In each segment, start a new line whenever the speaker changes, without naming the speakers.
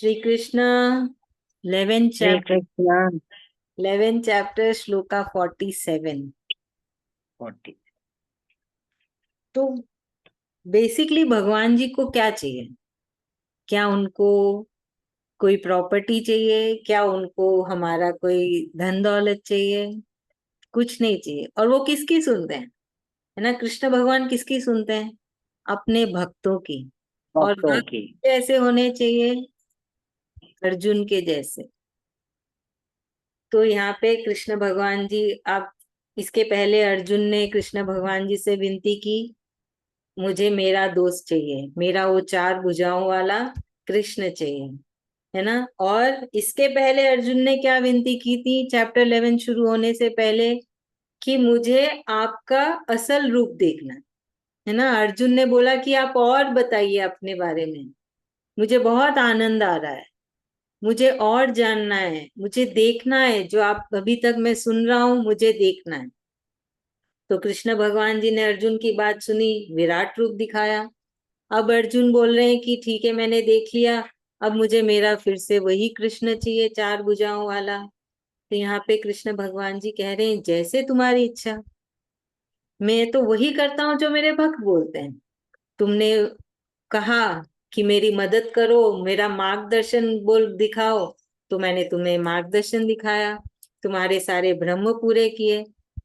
Shri Krishna 11
Shri
chapter
Krishna
11 chapter shloka 47।
40।
तो basically भगवान जी को क्या चाहिए? क्या उनको कोई प्रॉपर्टी चाहिए? क्या उनको हमारा कोई धन दौलत चाहिए? कुछ नहीं चाहिए। और वो किसकी सुनते हैं? है ना, कृष्ण भगवान किसकी सुनते हैं? अपने भक्तों की। और
भक्तों
भक्त
की।
कैसे होने चाहिए? अर्जुन के जैसे। तो यहाँ पे कृष्ण भगवान जी, आप इसके पहले अर्जुन ने कृष्ण भगवान जी से विनती की, मुझे मेरा दोस्त चाहिए, मेरा वो चार भुजाओं वाला कृष्ण चाहिए, है ना। और इसके पहले अर्जुन ने क्या विनती की थी चैप्टर 11 शुरू होने से पहले? कि मुझे आपका असल रूप देखना है ना। अर्जुन ने बोला कि आप और बताइए अपने बारे में, मुझे बहुत आनंद आ रहा है, मुझे और जानना है, मुझे देखना है, जो आप अभी तक मैं सुन रहा हूं मुझे देखना है। तो कृष्ण भगवान जी ने अर्जुन की बात सुनी, विराट रूप दिखाया। अब अर्जुन बोल रहे हैं कि ठीक है, मैंने देख लिया, अब मुझे मेरा फिर से वही कृष्ण चाहिए, चार भुजाओं वाला। तो यहाँ पे कृष्ण भगवान जी कह रहे हैं, जैसे तुम्हारी इच्छा, मैं तो वही करता हूँ जो मेरे भक्त बोलते हैं। तुमने कहा कि मेरी मदद करो, मेरा मार्गदर्शन बोल दिखाओ, तो मैंने तुम्हें मार्गदर्शन दिखाया, तुम्हारे सारे भ्रम पूरे किए।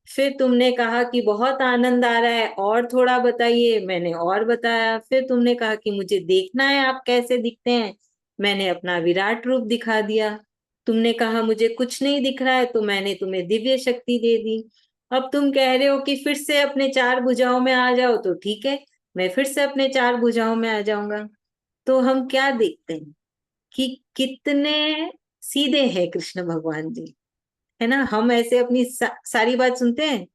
फिर तुमने कहा कि बहुत आनंद आ रहा है, और थोड़ा बताइए, मैंने और बताया। फिर तुमने कहा कि मुझे देखना है आप कैसे दिखते हैं, मैंने अपना विराट रूप दिखा दिया। तुमने कहा मुझे कुछ नहीं दिख रहा है, तो मैंने तुम्हें दिव्य शक्ति दे दी। अब तुम कह रहे हो कि फिर से अपने चार भुजाओं में आ जाओ, तो ठीक है, मैं फिर से अपने चार भुजाओं में आ जाऊंगा। तो हम क्या देखते हैं कि कितने सीधे हैं कृष्ण भगवान जी, है ना। हम ऐसे अपनी सारी बात सुनते हैं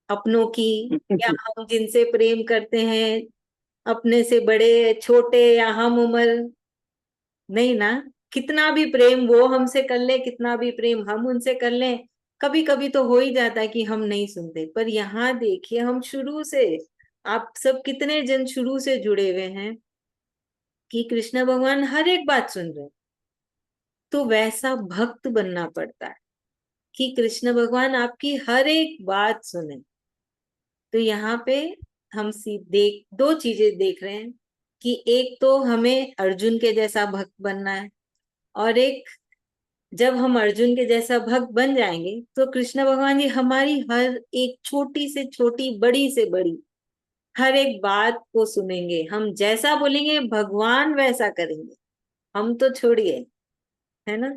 अपनों की, या हम जिनसे प्रेम करते हैं, अपने से बड़े छोटे या हम उम्र, नहीं ना। कितना भी प्रेम वो हमसे कर ले, कितना भी प्रेम हम उनसे कर लें, कभी कभी तो हो ही जाता है कि हम नहीं सुनते। पर यहाँ देखिए, हम शुरू से, आप सब कितने जन शुरू से जुड़े हुए हैं कि कृष्ण भगवान हर एक बात सुन रहे हैं। तो वैसा भक्त बनना पड़ता है कि कृष्ण भगवान आपकी हर एक बात सुने। तो यहाँ पे हम देख दो चीजें देख रहे हैं कि एक तो हमें अर्जुन के जैसा भक्त बनना है, और एक, जब हम अर्जुन के जैसा भक्त बन जाएंगे तो कृष्ण भगवान जी हमारी हर एक छोटी से छोटी, बड़ी से बड़ी हर एक बात को सुनेंगे। हम जैसा बोलेंगे भगवान वैसा करेंगे। हम तो छोड़िए, है ना,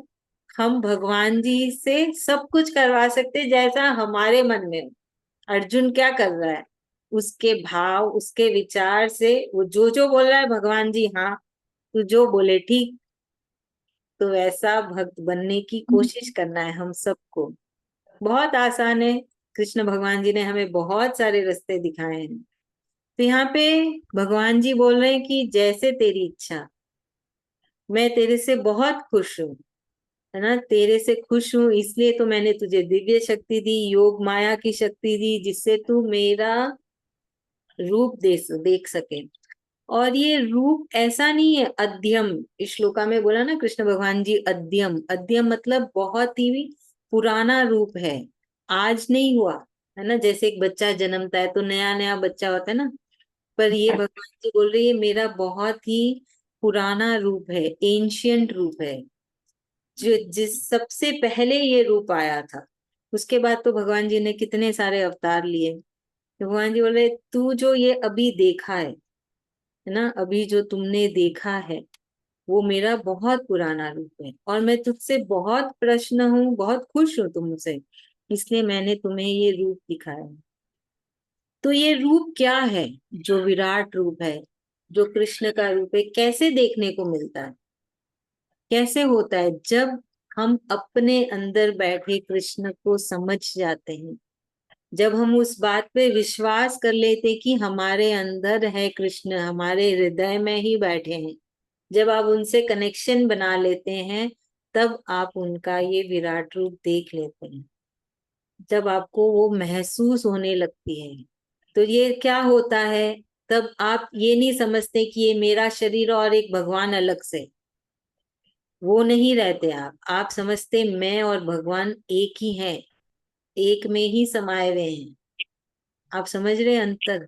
हम भगवान जी से सब कुछ करवा सकते जैसा हमारे मन में हो। अर्जुन क्या कर रहा है, उसके भाव, उसके विचार से वो जो जो बोल रहा है, भगवान जी हाँ, तू जो बोले ठीक। तो वैसा भक्त बनने की कोशिश करना है हम सबको। बहुत आसान है, कृष्ण भगवान जी ने हमें बहुत सारे रास्ते दिखाए हैं। तो यहाँ पे भगवान जी बोल रहे हैं कि जैसे तेरी इच्छा, मैं तेरे से बहुत खुश हूँ, है ना, तेरे से खुश हूं, इसलिए तो मैंने तुझे दिव्य शक्ति दी, योग माया की शक्ति दी, जिससे तू मेरा रूप देख सके। और ये रूप ऐसा नहीं है अध्यम, इस श्लोका में बोला ना कृष्ण भगवान जी, अध्यम, अध्यम मतलब बहुत ही पुराना रूप है, आज नहीं हुआ, है ना। जैसे एक बच्चा जन्मता है तो नया नया बच्चा होता है ना, पर ये भगवान जी बोल रही है मेरा बहुत ही पुराना रूप है, एंशियंट रूप है, जो जिस सबसे पहले ये रूप आया था। उसके बाद तो भगवान जी ने कितने सारे अवतार लिए। तो भगवान जी बोले तू जो ये अभी देखा है ना, अभी जो तुमने देखा है, वो मेरा बहुत पुराना रूप है, और मैं तुझसे बहुत प्रसन्न हूँ, बहुत खुश हूँ तुमसे, इसलिए मैंने तुम्हें ये रूप दिखाया। तो ये रूप क्या है? जो विराट रूप है, जो कृष्ण का रूप है, कैसे देखने को मिलता है, कैसे होता है? जब हम अपने अंदर बैठे कृष्ण को समझ जाते हैं, जब हम उस बात पे विश्वास कर लेते कि हमारे अंदर है कृष्ण, हमारे हृदय में ही बैठे हैं, जब आप उनसे कनेक्शन बना लेते हैं, तब आप उनका ये विराट रूप देख लेते हैं, जब आपको वो महसूस होने लगती है। तो ये क्या होता है, तब आप ये नहीं समझते कि ये मेरा शरीर और एक भगवान अलग से, वो नहीं रहते आप समझते मैं और भगवान एक ही हैं, एक में ही समाये हुए हैं। आप समझ रहे हैं अंतर?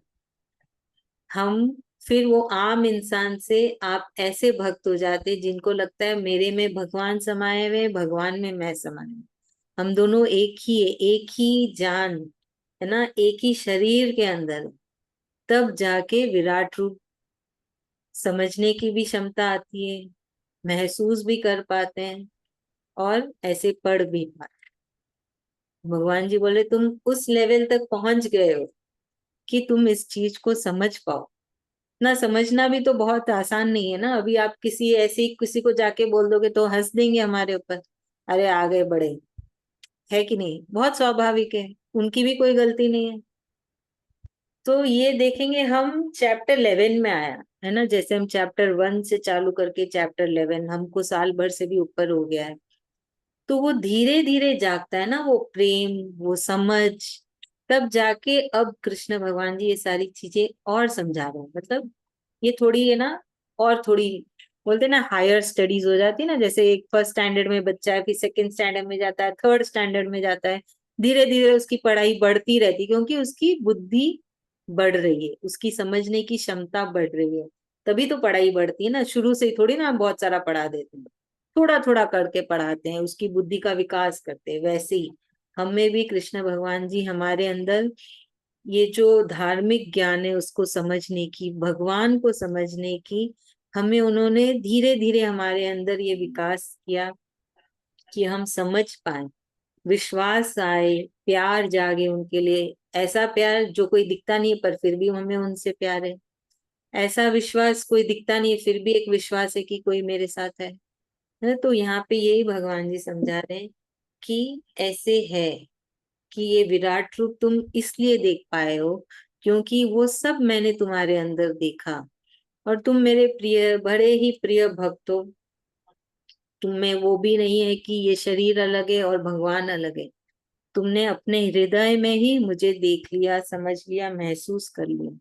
हम फिर वो आम इंसान से आप ऐसे भक्त हो जाते जिनको लगता है मेरे में भगवान समाये हुए, भगवान में मैं समाये हुए। हम दोनों एक ही है, एक ही जान है ना, एक ही शरीर के अंदर। तब जाके विराट रूप समझने की भी क्षमता आती है, महसूस भी कर पाते हैं और ऐसे पढ़ भी पाते हैं। भगवान जी बोले तुम उस लेवल तक पहुंच गए हो कि तुम इस चीज को समझ पाओ ना। समझना भी तो बहुत आसान नहीं है ना। अभी आप किसी ऐसी किसी को जाके बोल दोगे तो हंस देंगे हमारे ऊपर, अरे आ गए बड़े, है कि नहीं? बहुत स्वाभाविक है, उनकी भी कोई गलती नहीं है। तो ये देखेंगे हम चैप्टर 11 में आया है ना, जैसे हम चैप्टर 1 से चालू करके चैप्टर 11 हमको साल भर से भी ऊपर हो गया है। तो वो धीरे धीरे जागता है ना, वो प्रेम, वो समझ। तब जाके अब कृष्ण भगवान जी ये सारी चीजें और समझा रहे हैं। मतलब ये थोड़ी है ना, और थोड़ी बोलते हैं ना हायर स्टडीज हो जाती है ना, जैसे एक फर्स्ट स्टैंडर्ड में बच्चा है, फिर सेकंड स्टैंडर्ड में जाता है, थर्ड स्टैंडर्ड में जाता है। धीरे धीरे उसकी पढ़ाई बढ़ती रहती है, क्योंकि उसकी बुद्धि बढ़ रही है, उसकी समझने की क्षमता बढ़ रही है। तभी तो पढ़ाई बढ़ती है ना, शुरू से ही थोड़ी ना हम बहुत सारा पढ़ा देते हैं, थोड़ा थोड़ा करके पढ़ाते हैं, उसकी बुद्धि का विकास करते हैं। वैसे ही हमें भी कृष्ण भगवान जी हमारे अंदर ये जो धार्मिक ज्ञान है उसको समझने की, भगवान को समझने की, हमें उन्होंने धीरे धीरे हमारे अंदर ये विकास किया कि हम समझ पाए, विश्वास आए, प्यार जागे उनके लिए। ऐसा प्यार जो कोई दिखता नहीं है पर फिर भी हमें उनसे प्यार है। ऐसा विश्वास कोई दिखता नहीं है फिर भी एक विश्वास है कि कोई मेरे साथ है ना। तो यहाँ पे यही भगवान जी समझा रहे हैं कि ऐसे है कि ये विराट रूप तुम इसलिए देख पाए हो क्योंकि वो सब मैंने तुम्हारे अंदर देखा, और तुम मेरे प्रिय, बड़े ही प्रिय भक्त हो। तुम में वो भी नहीं है कि ये शरीर अलग है और भगवान अलग है। तुमने अपने हृदय में ही मुझे देख लिया, समझ लिया, महसूस कर लिया।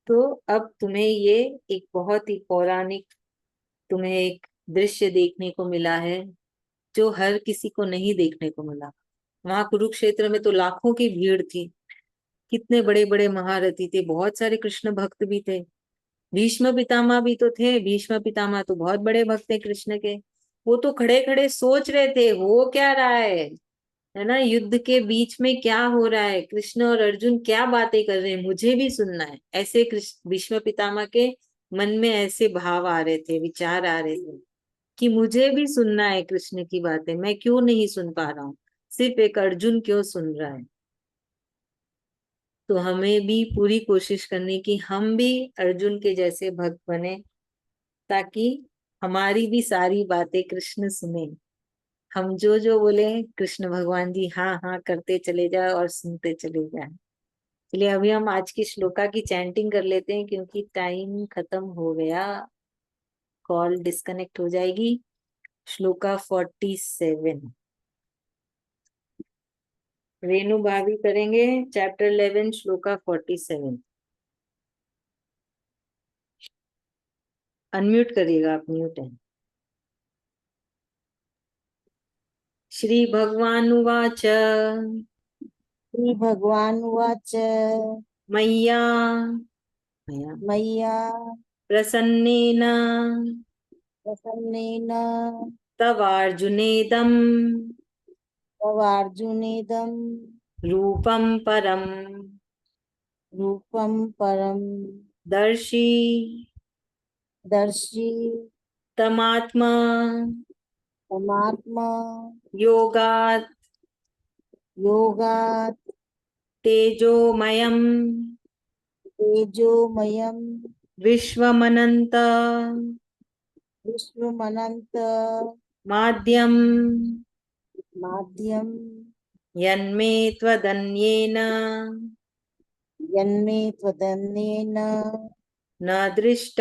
तो अब तुम्हें ये एक बहुत ही पौराणिक, तुम्हें एक दृश्य देखने को मिला है जो हर किसी को नहीं देखने को मिला। वहां कुरुक्षेत्र में तो लाखों की भीड़ थी, कितने बड़े बड़े महारथी थे, बहुत सारे कृष्ण भक्त भी थे। भीष्म पितामह भी तो थे, भीष्म पितामह तो बहुत बड़े भक्त थे कृष्ण के। वो तो खड़े खड़े सोच रहे थे हो क्या रहा है ना, युद्ध के बीच में क्या हो रहा है, कृष्ण और अर्जुन क्या बातें कर रहे हैं, मुझे भी सुनना है। ऐसे कृष्ण भीष्म पितामह के मन में ऐसे भाव आ रहे थे, विचार आ रहे थे कि मुझे भी सुनना है कृष्ण की बातें, मैं क्यों नहीं सुन पा रहा हूँ, सिर्फ एक अर्जुन क्यों सुन रहा है। तो हमें भी पूरी कोशिश करनी कि हम भी अर्जुन के जैसे भक्त बने, ताकि हमारी भी सारी बातें कृष्ण सुने। हम जो जो बोले कृष्ण भगवान जी हाँ हाँ करते चले जाए और सुनते चले जाए। चलिए अभी हम आज की श्लोका की चैंटिंग कर लेते हैं, क्योंकि टाइम खत्म हो गया, कॉल डिस्कनेक्ट हो जाएगी। श्लोका 47 रेणु भाभी करेंगे, चैप्टर 11 श्लोका 47। अनम्यूट करिएगा, आप म्यूट है। श्री भगवानुवाच
श्रीभगवानुवाच
मय्या मया
मय्या
प्रसन्नेन
प्रसन्नेन
तवार्जुनेदं
तवार्जुनेदं
रूपं परम्
रूपं परं
दर्शि
दर्शि
तमात्मा
परमात्मा
योगात्
योगात्
तेजोमयम्
तेजोमयं
विश्वमनंत
विश्वमनंत
माध्यम
माध्यं
यन्मे त्वदन्येन
यन्मे त्वदन्येन
न दृष्ट